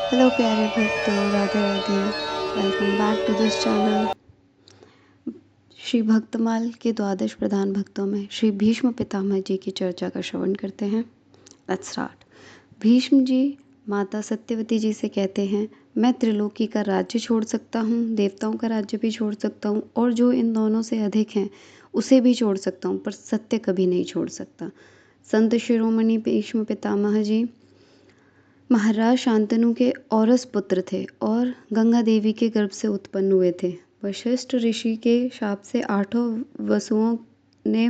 Hello प्यारे भक्तों, Radhe Radhe. Welcome back to this channel. Shri Bhaktamal के द्वादश प्रधान भक्तों में श्री भीष्म पितामह जी की चर्चा का श्रवण करते हैं। Let's start. भीष्म जी माता सत्यवती जी से कहते हैं, मैं त्रिलोकी का राज्य छोड़ सकता हूँ, देवताओं का राज्य भी छोड़ सकता हूँ और जो इन दोनों से अधिक हैं उसे भी छोड़ सकता हूँ, पर सत्य कभी नहीं छोड़ सकता। संत शिरोमणि भीष्म पितामह जी महाराज शांतनु के औरस पुत्र थे और गंगा देवी के गर्भ से उत्पन्न हुए थे। वशिष्ठ ऋषि के शाप से 8 वसुओं ने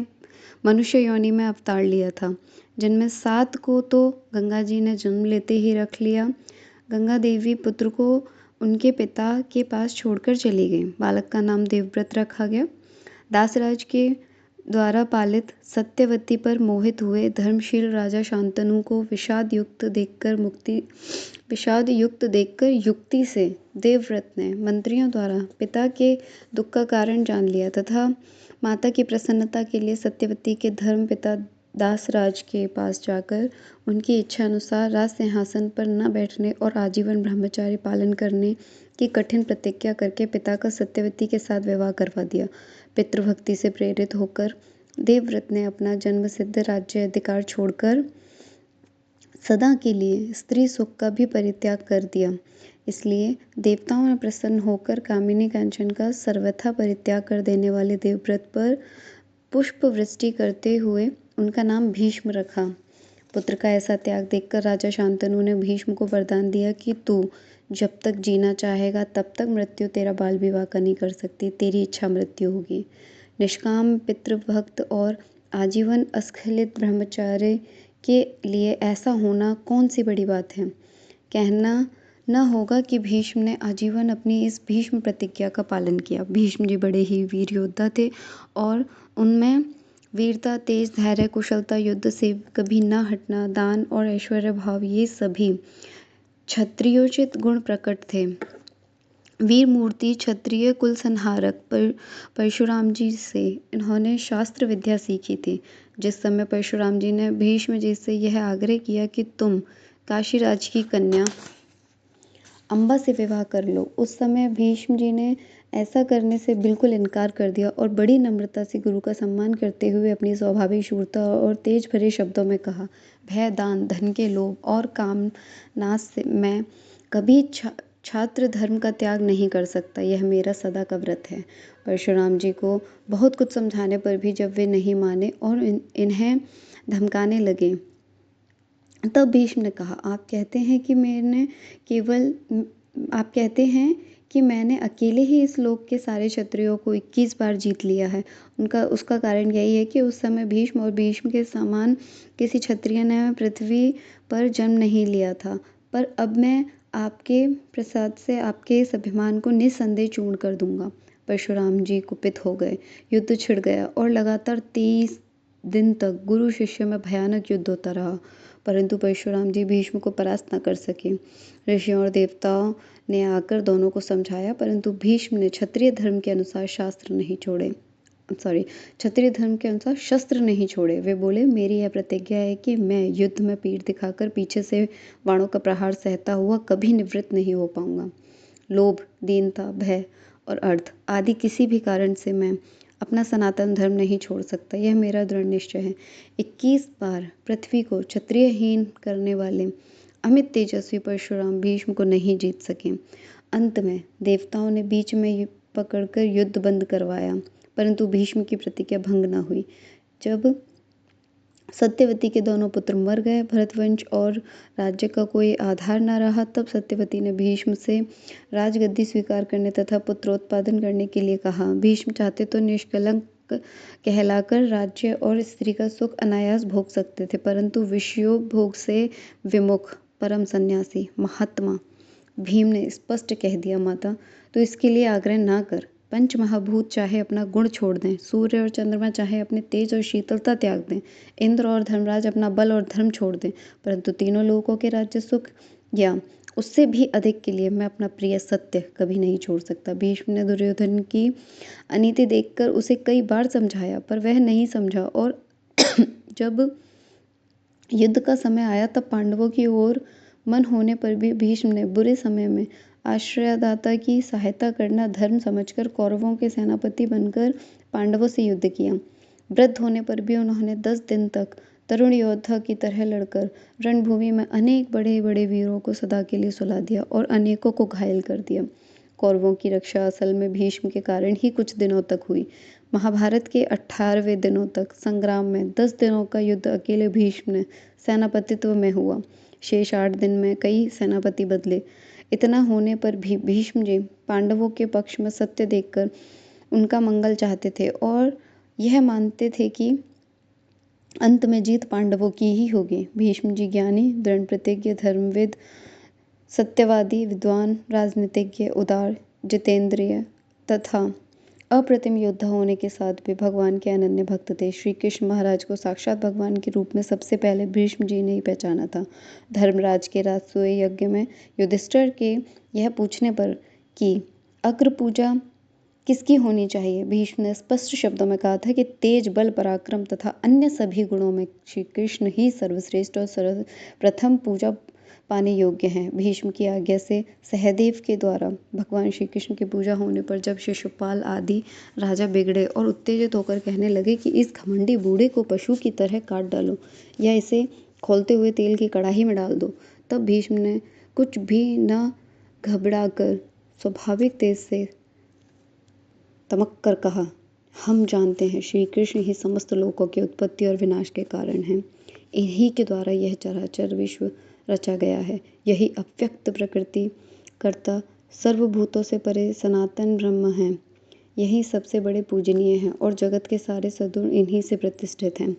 मनुष्य योनि में अवतार लिया था, जिनमें 7 को तो गंगा जी ने जन्म लेते ही रख लिया। गंगा देवी पुत्र को उनके पिता के पास छोड़कर चली गई। बालक का नाम देवव्रत रखा गया। दासराज के द्वारा पालित सत्यवती पर मोहित हुए धर्मशील राजा शांतनु को विषाद युक्त देखकर युक्ति से देवव्रत ने मंत्रियों द्वारा पिता के दुख का कारण जान लिया तथा माता की प्रसन्नता के लिए सत्यवती के धर्म पिता दासराज के पास जाकर उनकी इच्छा अनुसार राज सिंहासन पर न बैठने और आजीवन ब्रह्मचार्य पालन करने की कठिन प्रतिज्ञा करके पिता का सत्यवती के साथ विवाह करवा दिया। पितृभक्ति से प्रेरित होकर देवव्रत ने अपना जन्म सिद्ध राज्य अधिकार छोड़कर सदा के लिए स्त्री सुख का भी परित्याग कर दिया। इसलिए देवताओं ने प्रसन्न होकर कामिनी कांचन का सर्वथा परित्याग कर देने वाले देवव्रत पर पुष्प वृष्टि करते हुए उनका नाम भीष्म रखा। पुत्र का ऐसा त्याग देखकर राजा शांतनु ने भीष्म को वरदान दिया कि तू जब तक जीना चाहेगा तब तक मृत्यु तेरा बाल विवाह का नहीं कर सकती, तेरी इच्छा मृत्यु होगी। निष्काम पितृभक्त और आजीवन अस्खलित ब्रह्मचार्य के लिए ऐसा होना कौन सी बड़ी बात है। कहना न होगा कि भीष्म ने आजीवन अपनी इस भीष्म प्रतिज्ञा का पालन किया। भीष्म जी बड़े ही वीर योद्धा थे और उनमें वीरता, तेज, धैर्य, कुशलता, युद्ध से कभी न हटना, दान और ऐश्वर्य भाव, ये सभी क्षत्रियोचित गुण प्रकट थे। वीर मूर्ति क्षत्रिय कुल संहारक परशुराम जी से इन्होंने शास्त्र विद्या सीखी थी। जिस समय परशुराम जी ने भीष्म जी से यह आग्रह किया कि तुम काशीराज की कन्या अम्बा से विवाह कर लो, उस समय भीष्म जी ने ऐसा करने से बिल्कुल इनकार कर दिया और बड़ी नम्रता से गुरु का सम्मान करते हुए अपनी स्वाभाविक शूरता और तेज भरे शब्दों में कहा, भय, दान, धन के लोभ और काम नाश से मैं कभी छात्र धर्म का त्याग नहीं कर सकता। यह मेरा सदा का व्रत है। परशुराम जी को बहुत कुछ समझाने पर भी जब वे नहीं माने और इन्हें धमकाने लगे, तब भीष्म ने कहा, आप कहते हैं कि मैंने अकेले ही इस लोक के सारे क्षत्रियों को 21 बार जीत लिया है। उसका कारण यही है कि उस समय भीष्म और भीष्म के समान किसी क्षत्रिय ने पृथ्वी पर जन्म नहीं लिया था। पर अब मैं आपके प्रसाद से आपके इस अभिमान को निस्संदेह चूर्ण कर दूंगा। परशुराम जी कुपित हो गए। युद्ध छिड़ गया और लगातार 23 दिन तक गुरु शिष्य में भयानक युद्ध होता रहा, परंतु परशुराम जी भीष्म को परास्त न कर सके। ऋषियों और देवताओं ने आकर दोनों को समझाया, परंतु भीष्म ने क्षत्रिय धर्म के अनुसार शस्त्र नहीं छोड़े। वे बोले, मेरी यह प्रतिज्ञा है कि मैं युद्ध में पीठ दिखाकर पीछे से बाणों का प्रहार सहता हुआ कभी निवृत्त नहीं हो पाऊंगा। लोभ, दीनता, भय और अर्थ आदि किसी भी कारण से मैं अपना सनातन धर्म नहीं छोड़ सकता। यह मेरा दृढ़ निश्चय है। 21 बार पृथ्वी को क्षत्रियहीन करने वाले अमित तेजस्वी परशुराम भीष्म को नहीं जीत सके। अंत में देवताओं ने बीच में पकड़कर युद्ध बंद करवाया, परंतु भीष्म की प्रतिज्ञा भंग न हुई। जब सत्यवती के दोनों पुत्र मर गए, भरतवंश और राज्य का कोई आधार न रहा, तब सत्यवती ने भीष्म से राजगद्दी स्वीकार करने तथा पुत्रोत्पादन करने के लिए कहा। भीष्म चाहते तो निष्कलंक कहलाकर राज्य और स्त्री का सुख अनायास भोग सकते थे, परंतु विषयोपभोग से विमुख परम सन्यासी महात्मा भीम ने स्पष्ट कह दिया, माता तो इसके लिए आग्रह ना कर। पंच महाभूत चाहे अपना गुण छोड़ दें, सूर्य और चंद्रमा चाहे अपने तेज और शीतलता त्याग दें, इंद्र और धर्मराज अपना बल और धर्म छोड़ दें, परंतु तीनों लोकों के राज्य सुख या उससे भी अधिक के लिए मैं अपना प्रिय सत्य कभी नहीं छोड़ सकता। भीष्म ने दुर्योधन की अनीति देखकर उसे कई बार समझाया, पर वह नहीं समझा और जब युद्ध का समय आया तब पांडवों की ओर मन होने पर भी भीष्म ने बुरे समय में आश्रयदाता की सहायता करना धर्म समझकर कौरवों के सेनापति बनकर पांडवों से युद्ध किया। वृद्ध होने पर भी उन्होंने 10 दिन तक तरुण योद्धा की तरह लड़कर रणभूमि में अनेक बड़े बड़े वीरों को सदा के लिए सुला दिया और अनेकों को घायल कर दिया। कौरवों की रक्षा असल में भीष्म के कारण ही कुछ दिनों तक हुई। महाभारत के 18वें दिनों तक संग्राम में 10 दिनों का युद्ध अकेले भीष्म ने सेनापतित्व में हुआ। शेष 8 दिन में कई सेनापति बदले। इतना होने पर भी भीष्म जी पांडवों के पक्ष में सत्य देखकर उनका मंगल चाहते थे और यह मानते थे कि अंत में जीत पांडवों की ही होगी। भीष्म जी ज्ञानी, दृढ़ प्रतिज्ञ, धर्मविद, सत्यवादी, विद्वान, राजनीतिज्ञ, उदार, जितेंद्रिय तथा अप्रतिम योद्धा होने के साथ भी भगवान के अनन्य भक्त थे। श्री कृष्ण महाराज को साक्षात भगवान के रूप में सबसे पहले भीष्म जी ने ही पहचाना था। धर्मराज के राजसूय यज्ञ में युधिष्ठिर के यह पूछने पर कि अग्र पूजा किसकी होनी चाहिए, भीष्म ने स्पष्ट शब्दों में कहा था कि तेज, बल, पराक्रम तथा अन्य सभी गुणों में श्री कृष्ण ही सर्वश्रेष्ठ और सर्वप्रथम पूजा पाने योग्य हैं। भीष्म की आज्ञा से सहदेव के द्वारा भगवान श्री कृष्ण की पूजा होने पर जब शिशुपाल आदि राजा बिगड़े और उत्तेजित होकर कहने लगे कि इस घमंडी बूढ़े को पशु की तरह काट डालो या इसे खौलते हुए तेल की कड़ाही में डाल दो, तब भीष्म ने कुछ भी न घबराकर स्वाभाविक तेज से तमक कर कहा, हम जानते हैं श्री कृष्ण ही समस्त लोकों की उत्पत्ति और विनाश के कारण हैं। इन्हीं के द्वारा यह चराचर विश्व रचा गया है। यही अव्यक्त प्रकृति कर्ता सर्वभूतों से परे सनातन ब्रह्म है। यही सबसे बड़े पूजनीय हैं और जगत के सारे सद्गुण इन्हीं से प्रतिष्ठित हैं।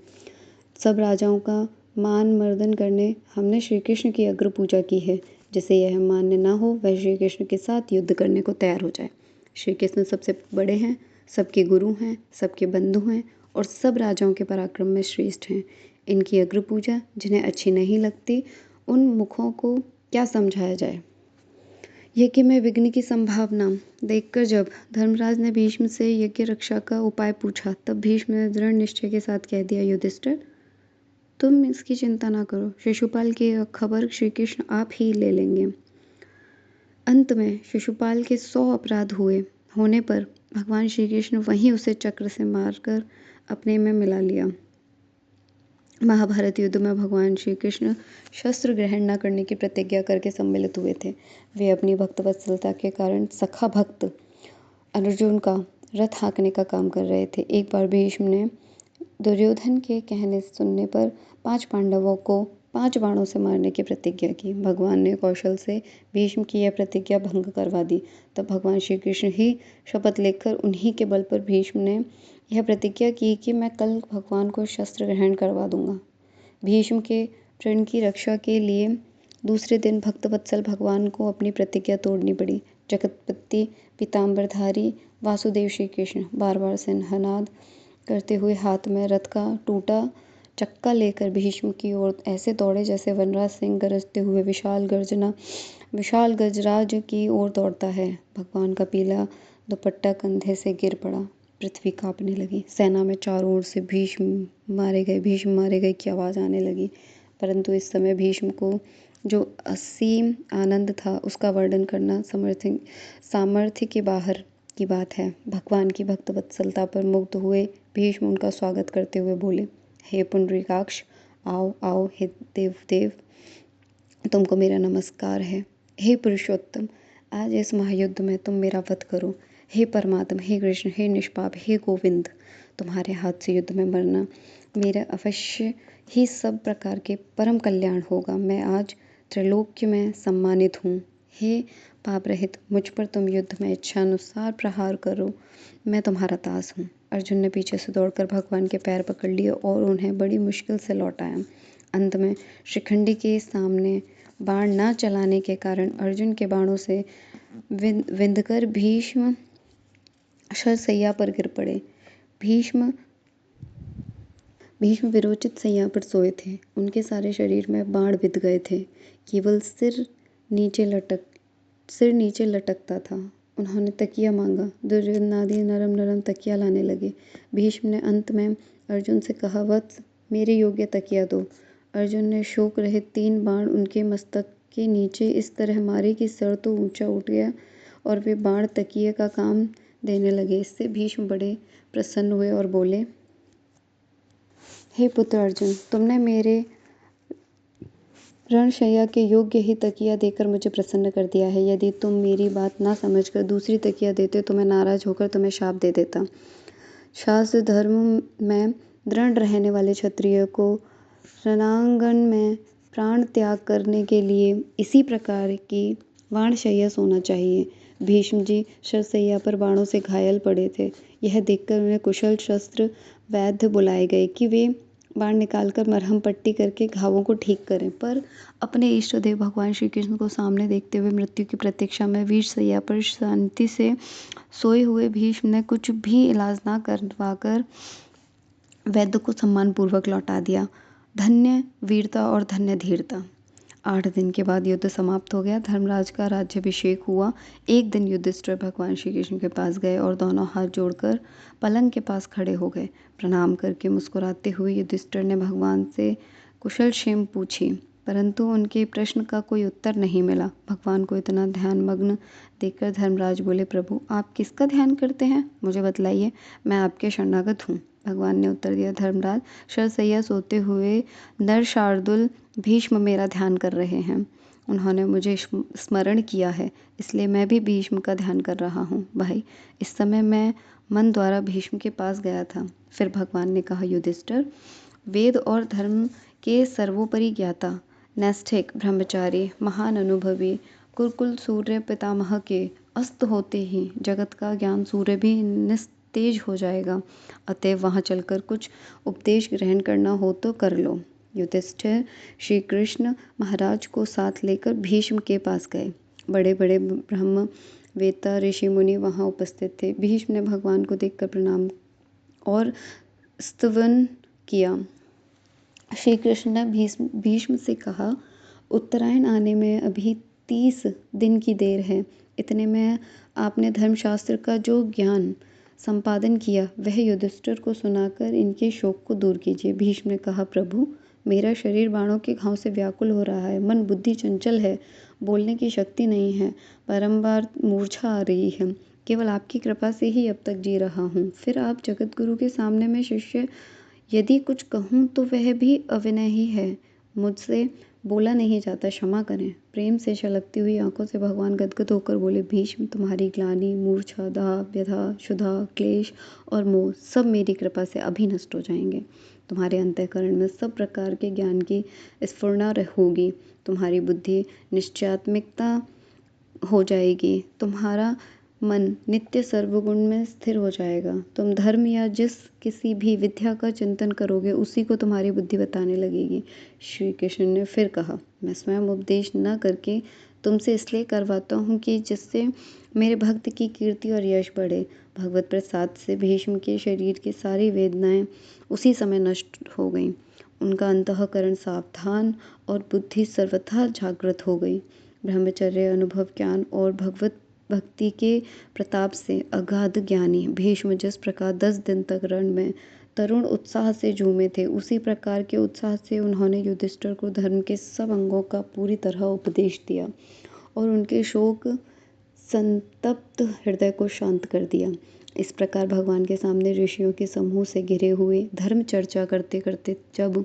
सब राजाओं का मान मर्दन करने हमने श्री कृष्ण की अग्र पूजा की है। जिसे यह मान्य न हो वह श्री कृष्ण के साथ युद्ध करने को तैयार हो जाए। श्री कृष्ण सबसे बड़े हैं, सबके गुरु हैं, सबके बंधु हैं और सब राजाओं के पराक्रम में श्रेष्ठ हैं। इनकी अग्र पूजा जिन्हें अच्छी नहीं लगती उन मुखों को क्या समझाया जाए। यज्ञ में विघ्न की संभावना देखकर जब धर्मराज ने भीष्म से यज्ञ रक्षा का उपाय पूछा तब भीष्म ने दृढ़ निश्चय के साथ कह दिया, युधिष्ठिर तुम इसकी चिंता ना करो, शिशुपाल की खबर श्री कृष्ण आप ही ले लेंगे। अंत में शिशुपाल के 100 अपराध होने पर भगवान श्री कृष्ण वहीं उसे चक्र से मारकर अपने में मिला लिया। महाभारत युद्ध में भगवान श्री कृष्ण शस्त्र ग्रहण न करने की प्रतिज्ञा करके सम्मिलित हुए थे। वे अपनी भक्त वत्सलता के कारण सखा भक्त अर्जुन का रथ हाँकने का काम कर रहे थे। एक बार भीष्म ने दुर्योधन के कहने सुनने पर 5 पांडवों को 5 बाणों से मारने की प्रतिज्ञा की। भगवान ने कौशल से भीष्म की यह प्रतिज्ञा भंग करवा दी। तब भगवान श्री कृष्ण ही शपथ लेकर उन्हीं के बल पर भीष्म ने यह प्रतिज्ञा की कि मैं कल भगवान को शस्त्र ग्रहण करवा दूंगा। भीष्म के प्रण की रक्षा के लिए दूसरे दिन भक्तवत्सल भगवान को अपनी प्रतिज्ञा तोड़नी पड़ी। जगतपति पीताम्बरधारी वासुदेव श्री कृष्ण बार बार सिंहनाद करते हुए हाथ में रथ का टूटा चक्का लेकर भीष्म की ओर ऐसे दौड़े जैसे वनराज सिंह गरजते हुए विशाल गजराज की ओर दौड़ता है। भगवान का पीला दुपट्टा कंधे से गिर पड़ा, पृथ्वी कांपने लगी। सेना में चारों ओर से भीष्म मारे गए की आवाज़ आने लगी। परंतु इस समय भीष्म को जो असीम आनंद था उसका वर्णन करना सामर्थ्य के बाहर की बात है। भगवान की भक्त वत्सलता पर मुग्ध हुए भीष्म उनका स्वागत करते हुए बोले, हे पुंडरीकाक्ष, आओ आओ, हे देव तुमको मेरा नमस्कार है। हे पुरुषोत्तम, आज इस महायुद्ध में तुम मेरा वध करो। हे परमात्मा, हे कृष्ण, हे निष्पाप, हे गोविंद, तुम्हारे हाथ से युद्ध में मरना मेरा अवश्य ही सब प्रकार के परम कल्याण होगा। मैं आज त्रिलोक्य में सम्मानित हूँ। हे पाप रहित, मुझ पर तुम युद्ध में इच्छानुसार प्रहार करो, मैं तुम्हारा दास हूँ। अर्जुन ने पीछे से दौड़कर भगवान के पैर पकड़ लिए और उन्हें बड़ी मुश्किल से लौटाया। अंत में शिखंडी के सामने बाण न चलाने के कारण अर्जुन के बाणों से विंधकर भीष्म शरशैया पर गिर पड़े। भीष्म विरोचित शैया पर सोए थे। उनके सारे शरीर में बाण बिध गए थे, केवल सिर नीचे लटकता था। उन्होंने तकिया मांगा। दुर्योधन आदि नरम तकिया लाने लगे। भीष्म ने अंत में अर्जुन से कहा, वत्स, मेरे योग्य तकिया दो। अर्जुन ने शोक रहित 3 बाण उनके मस्तक के नीचे इस तरह मारे कि सर तो ऊंचा उठ गया और वे बाण तकिए का काम देने लगे। इससे भीष्म बड़े प्रसन्न हुए और बोले, हे पुत्र अर्जुन, तुमने मेरे रणशैया के योग्य ही तकिया देकर मुझे प्रसन्न कर दिया है। यदि तुम मेरी बात ना समझकर दूसरी तकिया देते तो मैं नाराज होकर तुम्हें शाप दे देता। शास्त्र धर्म में दृढ़ रहने वाले क्षत्रिय को रणांगण में प्राण त्याग करने के लिए इसी प्रकार की वाणशैया सोना चाहिए। भीष्म जी शरशैया पर बाणों से घायल पड़े थे। यह देखकर उन्हें कुशल शस्त्र वैद्य बुलाए गए कि वे बाण निकालकर मरहम पट्टी करके घावों को ठीक करें। पर अपने इष्ट देव भगवान श्री कृष्ण को सामने देखते हुए मृत्यु की प्रतीक्षा में वीरशैया पर शांति से सोए हुए भीष्म ने कुछ भी इलाज ना करवाकर वैद्य को सम्मानपूर्वक लौटा दिया। धन्य वीरता और धन्य धीरता। 8 दिन के बाद युद्ध समाप्त हो गया। धर्मराज का राज्याभिषेक हुआ। एक दिन युधिष्ठिर भगवान श्री कृष्ण के पास गए और दोनों हाथ जोड़कर पलंग के पास खड़े हो गए। प्रणाम करके मुस्कुराते हुए युधिष्ठिर ने भगवान से कुशल क्षेम पूछी, परंतु उनके प्रश्न का कोई उत्तर नहीं मिला। भगवान को इतना ध्यान मग्न देखकर धर्मराज बोले, प्रभु आप किसका ध्यान करते हैं, मुझे बतलाइए, मैं आपके शरणागत हूँ। भगवान ने उत्तर दिया, धर्मराज, शरशैया सोते हुए नर शार्दुल भीष्म मेरा ध्यान कर रहे हैं। उन्होंने मुझे स्मरण किया है, इसलिए मैं भी भीष्म का ध्यान कर रहा हूँ। भाई, इस समय मैं मन द्वारा भीष्म के पास गया था। फिर भगवान ने कहा, युधिष्ठिर, वेद और धर्म के सर्वोपरि ज्ञाता, नैष्ठिक, ब्रह्मचारी, महान अनुभवी, कुलकुल सूर्य पितामह के अस्त होते ही जगत का ज्ञान सूर्य भी निस्तेज हो जाएगा। अतएव वहाँ चलकर कुछ उपदेश ग्रहण करना हो तो कर लो। युधिष्ठिर श्री कृष्ण महाराज को साथ लेकर भीष्म के पास गए। बड़े बड़े ब्रह्म वेता ऋषि मुनि वहाँ उपस्थित थे। भीष्म ने भगवान को देखकर प्रणाम और स्तवन किया। श्री कृष्ण ने भीष्म से कहा, उत्तरायण आने में अभी 30 दिन की देर है। इतने में आपने धर्मशास्त्र का जो ज्ञान संपादन किया वह युधिष्ठिर को सुनाकर इनके शोक को दूर कीजिए। भीष्म ने कहा, प्रभु, मेरा शरीर बाणों के घाव से व्याकुल हो रहा है। मन बुद्धि चंचल है, बोलने की शक्ति नहीं है, बारंबार मूर्छा आ रही है। केवल आपकी कृपा से ही अब तक जी रहा हूँ। फिर आप जगत गुरु के सामने मैं शिष्य यदि कुछ कहूँ तो वह भी अविनय ही है, मुझसे बोला नहीं जाता, क्षमा करें। प्रेम से छलकती हुई आंखों से भगवान गदगद होकर बोले, भीष्म, तुम्हारी ग्लानि, मूर्छा, दाह, व्यथा, क्षुधा, क्लेश और मोह सब मेरी कृपा से अभी नष्ट हो जाएंगे। तुम्हारे अंतःकरण में सब प्रकार के ज्ञान की स्फुरना होगी। तुम्हारी बुद्धि निश्चयात्मिकता हो जाएगी। तुम्हारा मन नित्य सर्वगुण में स्थिर हो जाएगा। तुम धर्म या जिस किसी भी विद्या का चिंतन करोगे उसी को तुम्हारी बुद्धि बताने लगेगी। श्री कृष्ण ने फिर कहा, मैं स्वयं उपदेश न करके तुमसे इसलिए करवाता हूँ कि जिससे मेरे भक्त की कीर्ति और यश बढ़े। भगवत प्रसाद से भीष्म के शरीर की सारी वेदनाएं उसी समय नष्ट हो गईं। उनका अंतःकरण सावधान और बुद्धि सर्वथा जागृत हो गई। ब्रह्मचर्य, अनुभव, ज्ञान और भगवत भक्ति के प्रताप से अगाध ज्ञानी भीष्म जिस प्रकार 10 दिन तक रण में तरुण उत्साह से झूमे थे, उसी प्रकार के उत्साह से उन्होंने युधिष्ठिर को धर्म के सब अंगों का पूरी तरह उपदेश दिया और उनके शोक संतप्त हृदय को शांत कर दिया। इस प्रकार भगवान के सामने ऋषियों के समूह से घिरे हुए धर्म चर्चा करते करते जब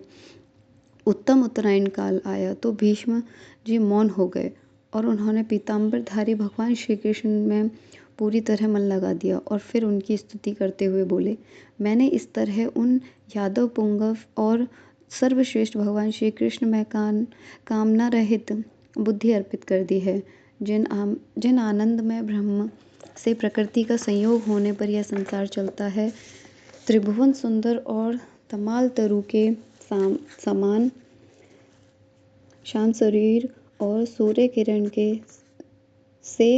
उत्तम उत्तरायण काल आया तो भीष्म जी मौन हो गए और उन्होंने पीताम्बरधारी भगवान श्री कृष्ण में पूरी तरह मन लगा दिया और फिर उनकी स्तुति करते हुए बोले, मैंने इस तरह उन यादव पुंगव और सर्वश्रेष्ठ भगवान श्री कृष्ण में कामना रहित बुद्धि अर्पित कर दी है, जिन आनंद में ब्रह्म से प्रकृति का संयोग होने पर यह संसार चलता है। त्रिभुवन सुंदर और तमाल तरु के समान शांत शरीर और सूर्य किरण के से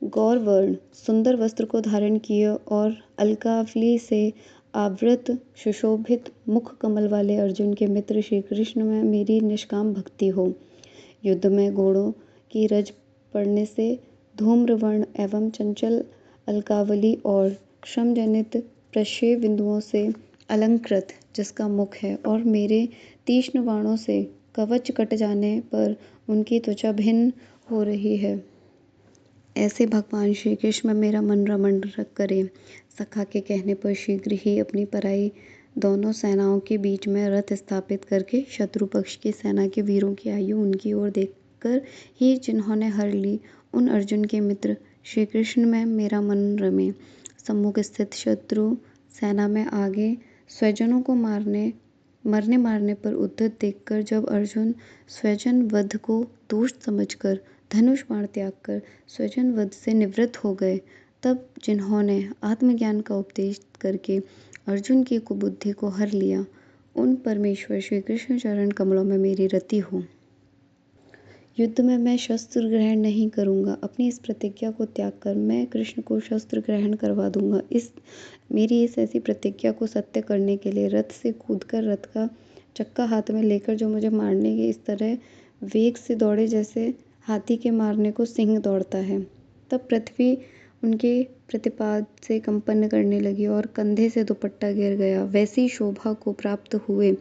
गौरवर्ण सुंदर वस्त्र को धारण किए और अलकावली से आवृत सुशोभित मुख कमल वाले अर्जुन के मित्र श्री कृष्ण में मेरी निष्काम भक्ति हो। युद्ध में घोड़ों की रज पड़ने से धूम्रवर्ण एवं चंचल अलकावली और श्रमजनित प्रशय बिंदुओं से अलंकृत जिसका मुख है और मेरे तीक्ष्ण बाणों से कवच कट जाने पर उनकी त्वचा भिन्न हो रही है। ऐसे भगवान श्री कृष्ण में मेरा मन रमण करे। सखा के कहने पर शीघ्र ही अपनी पराई दोनों सेनाओं के बीच में रथ स्थापित करके शत्रु पक्ष की सेना के वीरों की आयु उनकी ओर देखकर ही जिन्होंने हर ली, उन अर्जुन के मित्र श्री कृष्ण में मेरा मन रमे। सम्मुख स्थित शत्रु सेना में आगे स्वजनों को मरने मारने पर उद्धत देखकर जब अर्जुन स्वजन वध को दोष समझकर धनुष बाण त्याग कर स्वजन वध से निवृत्त हो गए, तब जिन्होंने आत्मज्ञान का उपदेश करके अर्जुन की कुबुद्धि को हर लिया, उन परमेश्वर श्री कृष्ण चरण कमलों में मेरी रति हो। युद्ध में मैं शस्त्र ग्रहण नहीं करूंगा। अपनी इस प्रतिज्ञा को त्याग कर मैं कृष्ण को शस्त्र ग्रहण करवा दूंगा। मेरी इस ऐसी प्रतिज्ञा को सत्य करने के लिए रथ से कूदकर रथ का चक्का हाथ में लेकर जो मुझे मारने के इस तरह वेग से दौड़े जैसे हाथी के मारने को सिंह दौड़ता है। तब पृथ्वी उनके प्रतिपाद से कंपन करने लगी और कंधे से दुपट्टा गिर गया। वैसी शोभा को प्राप्त हुए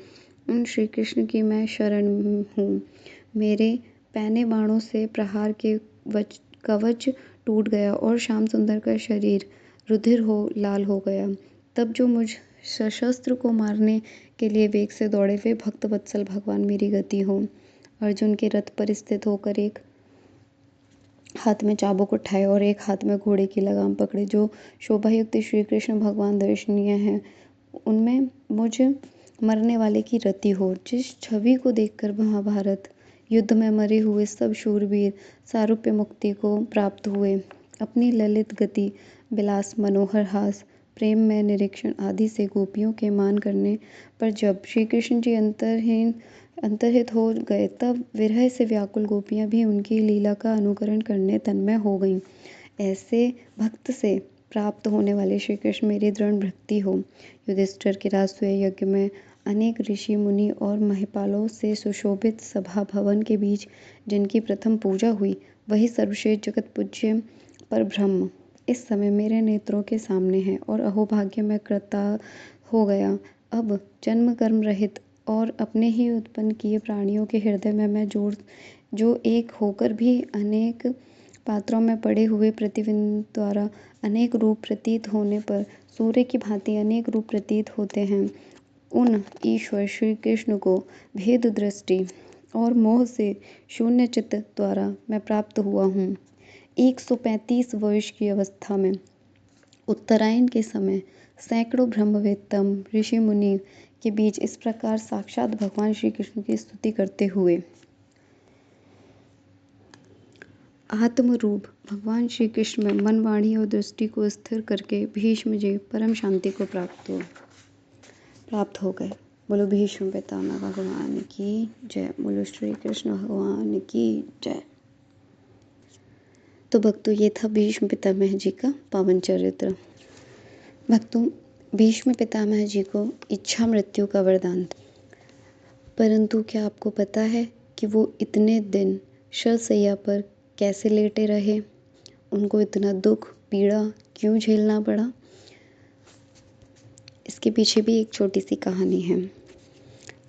उन श्री कृष्ण की मैं शरण हूँ। मेरे पैने बाणों से प्रहार के कवच टूट गया और श्याम सुंदर का शरीर रुधिर हो लाल हो गया। तब जो मुझ सशस्त्र को मारने के लिए वेग से दौड़े वे भक्त वत्सल भगवान मेरी गति हो। अर्जुन के रथ पर स्थित होकर एक हाथ में चाबुक उठाए और एक हाथ में घोड़े की लगाम पकड़े। जो शोभायुक्त श्री कृष्ण भगवान दर्शनीय हैं, उनमें मुझ मरने वाले की रति हो। जिस छवि को देखकर महाभारत युद्ध में मरे हुए सब शूरवीर सारूप्य मुक्ति को प्राप्त हुए, अपनी ललित गति, विलास, मनोहर हास, प्रेम में निरीक्षण आदि से गोपियों के मान करने पर जब श्री कृष्ण जी अंतर्हित हो गए, तब विरह से व्याकुल गोपियां भी उनकी लीला का अनुकरण करने तन्मय हो गईं। ऐसे भक्त से प्राप्त होने वाले श्री कृष्ण मेरी दृढ़ भक्ति हो। युधिष्ठिर के राजसूय यज्ञ में अनेक ऋषि मुनि और महिपालों से सुशोभित सभा भवन के बीच जिनकी प्रथम पूजा हुई, वही सर्वश्रेष्ठ जगत पूज्य पर ब्रह्म इस समय मेरे नेत्रों के सामने है और अहोभाग्य में कृतार्थ हो गया। अब जन्म कर्म रहित और अपने ही उत्पन्न किए प्राणियों के हृदय में मैं जो एक होकर भी अनेक पात्रों में पड़े हुए प्रतिबिंब द्वारा अनेक रूप प्रतीत होने पर सूर्य की भांति अनेक रूप प्रतीत होते हैं, उन ईश्वर श्री कृष्ण को भेद दृष्टि और मोह से शून्य चित्त द्वारा मैं प्राप्त हुआ हूँ। 135 वर्ष की अवस्था में उत्तरायण के समय सैकड़ों ब्रह्मवेत्तम ऋषि मुनि के बीच इस प्रकार साक्षात भगवान श्री कृष्ण की स्तुति करते हुए आत्मरूप भगवान श्री कृष्ण में मन, वाणी और दृष्टि को स्थिर करके भीष्म जी परम शांति को प्राप्त हो गए। बोलो भीष्म पितामह भगवान की जय। बोलो श्री कृष्ण भगवान की जय। तो भक्तों, ये था भीष्म पितामह जी का पावन चरित्र। भक्तों, भीष्म पितामह जी को इच्छा मृत्यु का वरदान था, परंतु क्या आपको पता है कि वो इतने दिन शरशैया पर कैसे लेटे रहे? उनको इतना दुख पीड़ा क्यों झेलना पड़ा? इसके पीछे भी एक छोटी सी कहानी है।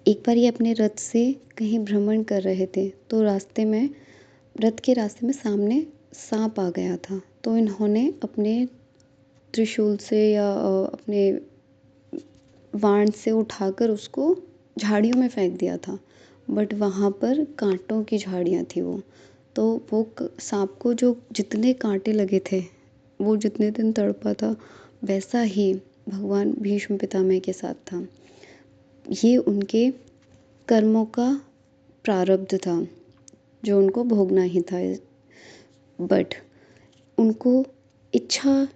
एक बार ये अपने रथ से कहीं भ्रमण कर रहे थे, तो रथ के रास्ते में सामने सांप आ गया था। तो इन्होंने अपने त्रिशूल से या अपने वाण से उठाकर उसको झाड़ियों में फेंक दिया था, बट वहाँ पर कांटों की झाड़ियाँ थी तो वो सांप को जो जितने कांटे लगे थे, वो जितने दिन तड़पा था, वैसा ही भगवान भीष्म पितामह के साथ था। ये उनके कर्मों का प्रारब्ध था जो उनको भोगना ही था, बट उनको इच्छा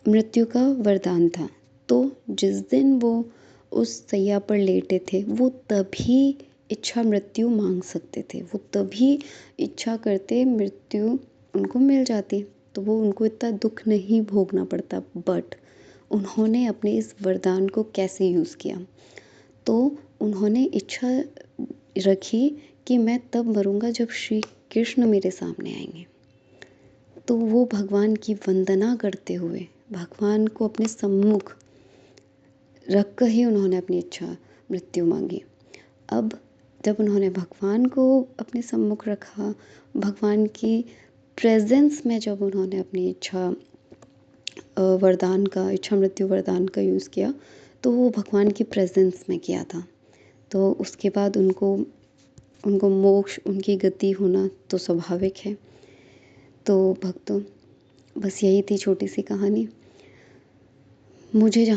मृत्यु का वरदान था। तो जिस दिन वो उस सैया पर लेटे थे, वो तभी इच्छा मृत्यु मांग सकते थे, वो तभी इच्छा करते मृत्यु उनको मिल जाती, तो वो उनको इतना दुख नहीं भोगना पड़ता। बट उन्होंने अपने इस वरदान को कैसे यूज़ किया? तो उन्होंने इच्छा रखी कि मैं तब मरूंगा जब श्री कृष्ण मेरे सामने आएंगे। तो वो भगवान की वंदना करते हुए भगवान को अपने सम्मुख रख कर ही उन्होंने अपनी इच्छा मृत्यु मांगी। अब जब उन्होंने भगवान को अपने सम्मुख रखा, भगवान की प्रेजेंस में जब उन्होंने अपनी इच्छा मृत्यु वरदान का यूज़ किया, तो वो भगवान की प्रेजेंस में किया था। तो उसके बाद उनको उनको मोक्ष, उनकी गति होना तो स्वाभाविक है। तो भक्तों, बस यही थी छोटी सी कहानी। मुझे